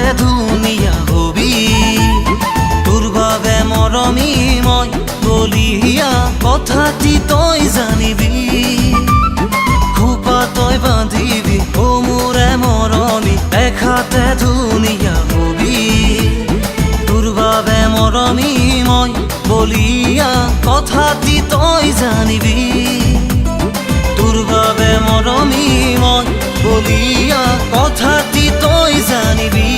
দেখাতে ধুনীয়া হবি তোৰ বাবে মৰমী মই বলিয়া কথাটি তই জানিবি খোপা তই বান্ধিবি ও মোৰে মৰমী দেখাতে ধুনীয়া হবি তোৰ বাবে মৰমী মই বলিয়া কথাটি তই জানিবি তোৰ বাবে মৰমী মই বলিয়া কথাটি তই জানিবি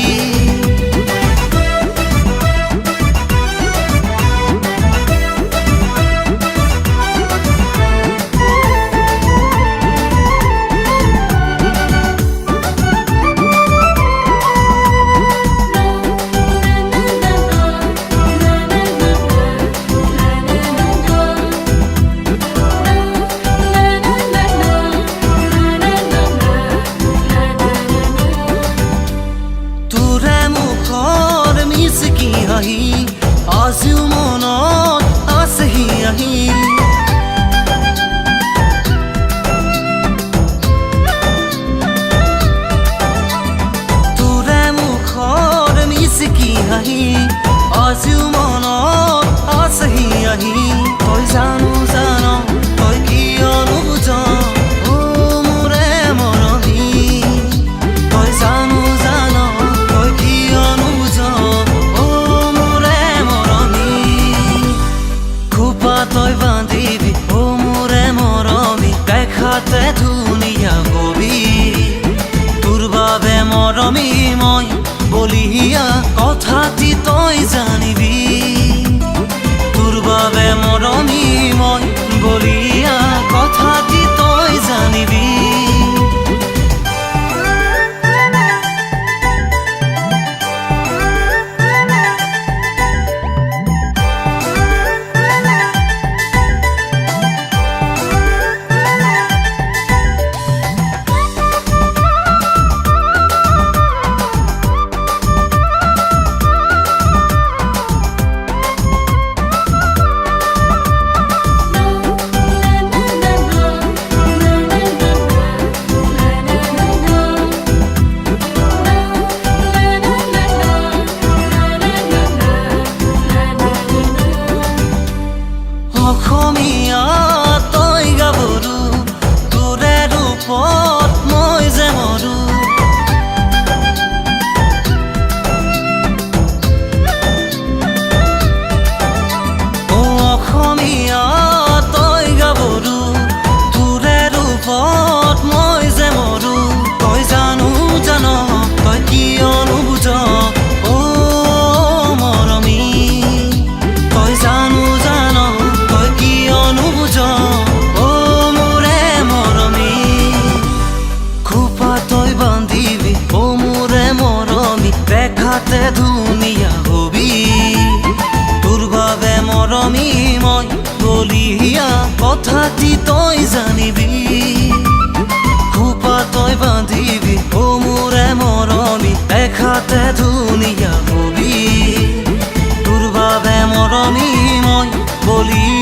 আজিও মনত আছেহি আহি তোৰে মুখৰ মিচিকি হাঁহি আজিও মনত আছেহি আহি তই জানো জান তই কিয় নুবুজ ও মোৰে মৰমী তই জানো জান তই কিয় নুবুজ তই বান্ধিবি ও মোৰে মৰমী দেখাতে ধুনীয়া হবি তোৰ বাবে মৰমী মই বলিয়া কথাটি তই জানিবি তোৰ বাবে মৰমী মই বলিয়া কথাটি তই জানিবি অসমীয়া তই গাভৰু তোৰে ৰূপত মই যে মৰো ও অসমীয়া তই গাভৰু তোৰে ৰূপত মই যে মৰো তই জানো জান তই কিয় নুবুজ ও মৰমী তই জানো জান নুবুজ ও মোৰে মৰমী খোপা তই বান্ধিবি ও মোৰে মৰমী দেখাতে ধুনীয়া হবি তোৰ বাবে মৰমী মই বলিয়া কথাটি তই জানিবি খোপা তই বান্ধিবি ও মোৰে মৰমী দেখাতে ধুনীয়া হবি তোৰ বাবে মৰমী মই বলি